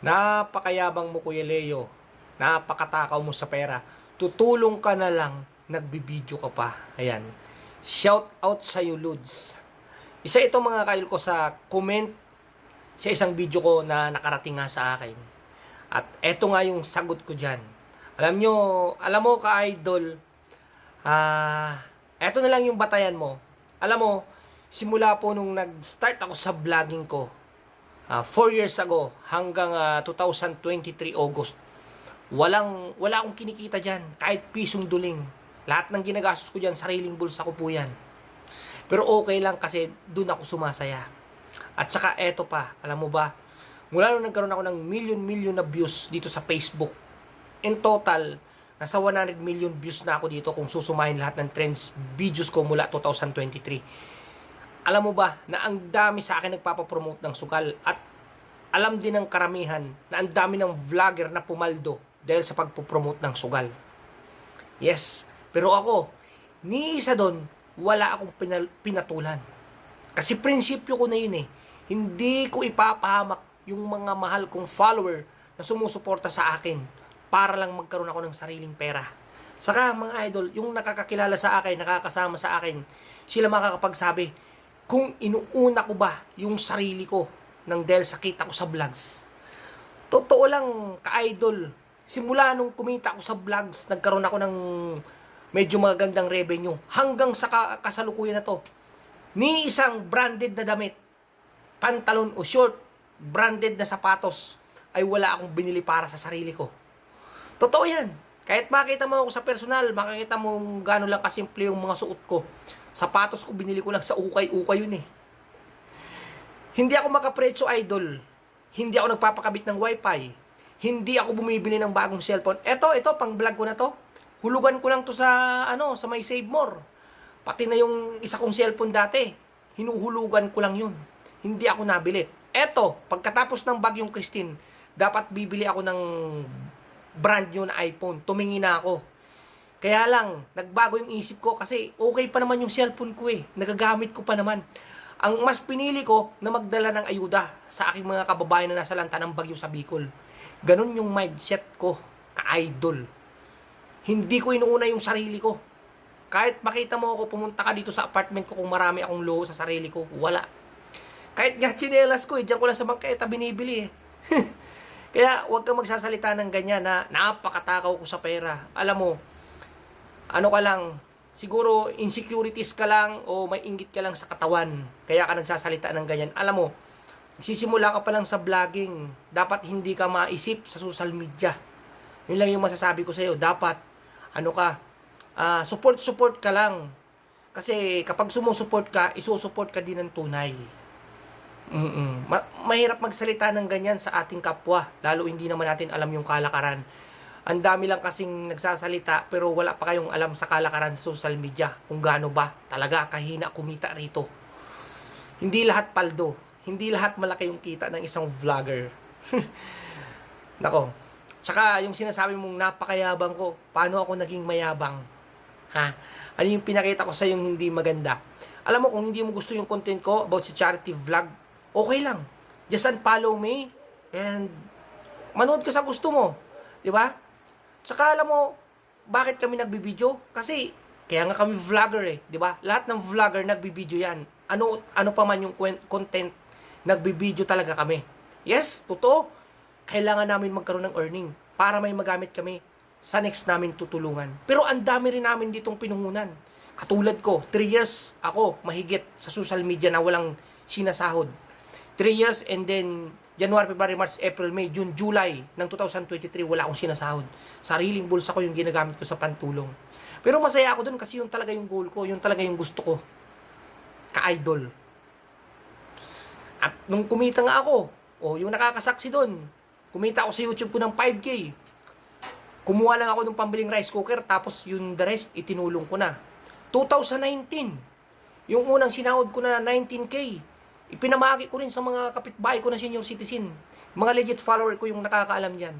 Napakayabang mo, Kuya Leo. Napakatakaw mo sa pera. Tutulong ka na lang, nagbibideo ka pa. Ayan. Shout out sa iyo, Lods. Isa ito mga kail ko sa comment sa isang video ko na nakarating nga sa akin. At eto nga yung sagot ko dyan. Alam mo ka-idol, eto na lang yung batayan mo. Alam mo, simula po nung nag-start ako sa vlogging ko, 4 years ago hanggang 2023 August, wala akong kinikita dyan, kahit pisong duling. Lahat ng ginagastos ko dyan, sariling bulsa ko po yan. Pero okay lang kasi dun ako sumasaya. At saka eto pa, alam mo ba, mula nung nagkaroon ako ng million na views dito sa Facebook, in total, nasa 100 million views na ako dito kung susumahin lahat ng trends videos ko mula 2023. Alam mo ba na ang dami sa akin nagpapapromote ng sugal at alam din ng karamihan na ang dami ng vlogger na pumaldo dahil sa pagpopromote ng sugal. Yes, pero ako, ni isa doon, wala akong pinatulan. Kasi prinsipyo ko na yun eh. Hindi ko ipapahamak yung mga mahal kong follower na sumusuporta sa akin para lang magkaroon ako ng sariling pera. Saka mga idol, yung nakakakilala sa akin, nakakasama sa akin, sila makakapagsabi kung inuuna ko ba yung sarili ko nang dahil sa kita ko sa vlogs. Totoo lang, ka-idol, simula nung kumita ako sa vlogs, nagkaroon ako ng medyo magandang revenue hanggang sa kasalukuyan na to. Ni isang branded na damit, pantalon o short, branded na sapatos, ay wala akong binili para sa sarili ko. Totoo yan. Kahit makita mo ako sa personal, makikita mo gano'n lang kasimple yung mga suot ko. Sapatos ko, binili ko lang sa ukay-ukay yun eh. Hindi ako makapresyo, idol. Hindi ako nagpapakabit ng wifi. Hindi ako bumibili ng bagong cellphone. Ito, pang vlog ko na to. Hulugan ko lang to sa, sa may Save More. Pati na yung isa kong cellphone dati. Hinuhulugan ko lang yun. Hindi ako nabili. Ito, pagkatapos ng bagyong Christine, dapat bibili ako ng brand new na iPhone. Tumingin na ako. Kaya lang, nagbago yung isip ko kasi okay pa naman yung cellphone ko eh. Nagagamit ko pa naman. Ang mas pinili ko na magdala ng ayuda sa aking mga kababayan na nasa lanta ng bagyo sa Bicol. Ganun yung mindset ko, ka-idol. Hindi ko inuuna yung sarili ko. Kahit makita mo ako, pumunta ka dito sa apartment ko kung marami akong luho sa sarili ko, wala. Kahit nga tsinelas ko, diyan ko lang sa bangketa binibili eh. Kaya huwag kang magsasalita ng ganyan na napakatakaw ko sa pera. Alam mo, ano ka lang, siguro insecurities ka lang o may inggit ka lang sa katawan. Kaya ka nagsasalita ng ganyan. Alam mo, nagsisimula ka pa lang sa vlogging. Dapat hindi ka maisip sa social media. Yun lang yung masasabi ko sa'yo. Dapat, support ka lang. Kasi kapag sumusupport ka, isusupport ka din ng tunay. Mahirap magsalita ng ganyan sa ating kapwa, lalo hindi naman natin alam yung kalakaran. Ang dami lang kasing nagsasalita pero wala pa kayong alam sa kalakaran sa social media kung gaano ba talaga kahina kumita rito. Hindi lahat paldo, hindi lahat malaki yung kita ng isang vlogger. Nako. Tsaka yung sinasabi mong napakayabang ko, paano ako naging mayabang? Ha? Ano yung pinakita ko sa yung hindi maganda? Alam mo, kung hindi mo gusto yung content ko about sa charity vlog, okay lang. Just unfollow me and manood ka sa gusto mo. Di ba? Tsaka alam mo, bakit kami nagbibideo? Kasi, kaya nga kami vlogger eh. Di ba? Lahat ng vlogger nagbibideo yan. Ano pa man yung content, nagbibideo talaga kami. Yes, totoo. Kailangan namin magkaroon ng earning para may magamit kami sa next namin tutulungan. Pero ang dami rin namin ditong pinungunan. Katulad ko, 3 years ako mahigit sa social media na walang sinasahod. 3 years and then January, February, March, April, May, June, July ng 2023 wala akong sinasahod. Sariling bulsa ko yung ginagamit ko sa pantulong. Pero masaya ako dun kasi yun talaga yung goal ko, yun talaga yung gusto ko. Ka-idol. At nung kumita nga ako, yung nakakasaksi dun, kumita ako sa YouTube ko ng 5K. Kumuha lang ako ng pambiling rice cooker tapos yung the rest itinulong ko na. 2019, yung unang sinahod ko na 19K, ipinamahagi ko rin sa mga kapitbahay ko na senior citizen. Mga legit follower ko yung nakakaalam yan.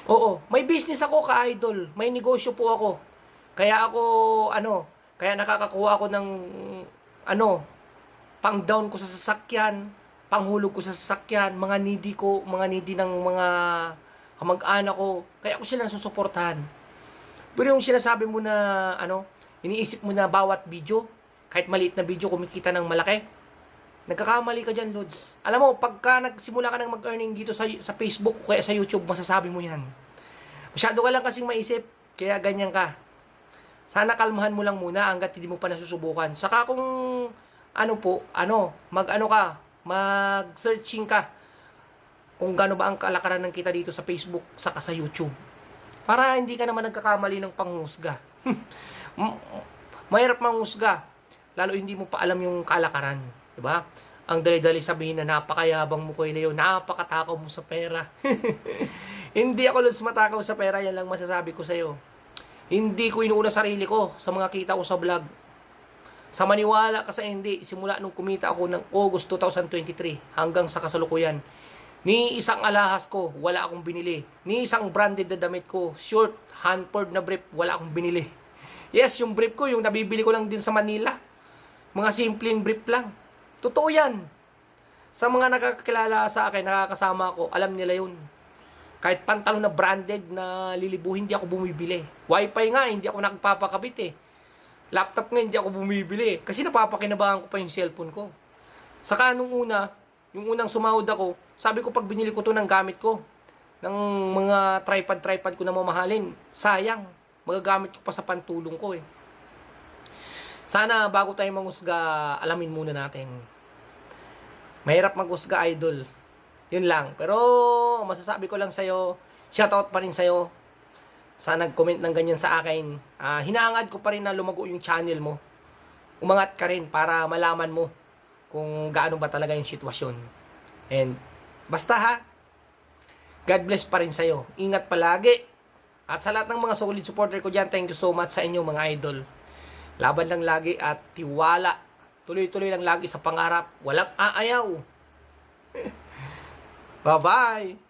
Oo, may business ako ka-idol. May negosyo po ako. Kaya kaya nakakakuha ako ng pang down ko sa sasakyan, panghulog ko sa sasakyan, mga needy ng mga kamag-anak ko. Kaya ako sila susuportahan. Pero yung sinasabi mo na, iniisip mo na bawat video, kahit maliit na video, kumikita ng malaki, nagkakamali ka dyan, Lods. Alam mo, pagka nagsimula ka ng mag-earning dito sa Facebook o kaya sa YouTube, masasabi mo yan. Masyado ka lang kasing maisip, kaya ganyan ka. Sana kalmahan mo lang muna hanggat hindi mo pa nasusubukan. Saka kung mag-searching ka kung gaano ba ang kalakaran ng kita dito sa Facebook saka sa YouTube. Para hindi ka naman nagkakamali ng panghusga. Mahirap manghusga, lalo hindi mo pa alam yung kalakaran, 'di ba? Ang dali-dali sabihin na napakayabang mo Kuya Leo, napakatakaw mo sa pera. Hindi ako Lods matakaw sa pera, yan lang masasabi ko sa iyo. Hindi ko inuuna sarili ko sa mga kita ko sa vlog. Sa maniwala ka sa hindi, simula nung kumita ako ng August 2023 hanggang sa kasalukuyan, ni isang alahas ko, wala akong binili. Ni isang branded na damit ko, short, Hanford na brief, wala akong binili. Yes, yung brief ko, yung nabibili ko lang din sa Manila. Mga simpleng brief lang. Totoo yan. Sa mga nakakakilala sa akin, nakakasama ko, alam nila yun. Kahit pantalon na branded na lilibu, hindi ako bumibili. Wi-Fi nga, hindi ako nagpapakabit eh. Laptop nga, hindi ako bumibili. Kasi napapakinabangan ko pa yung cellphone ko. Saka nung yung unang sumahod ako, sabi ko pag binili ko to ng gamit ko, ng mga tripod ko na mamahalin, sayang, magagamit ko pa sa pantulong ko eh. Sana bago tayo manghusga, alamin muna natin. Mahirap maghusga, idol. Yun lang. Pero masasabi ko lang sa'yo, shoutout pa rin sa'yo sa nag-comment ng ganyan sa akin. Hinahangad ko pa rin na lumago yung channel mo. Umangat ka rin para malaman mo kung gaano ba talaga yung sitwasyon. And basta ha, God bless pa rin sa'yo. Ingat palagi. At sa lahat ng mga solid supporter ko dyan, thank you so much sa inyo mga idol. Laban lang lagi at tiwala. Tuloy-tuloy lang lagi sa pangarap. Walang aayaw. Bye-bye!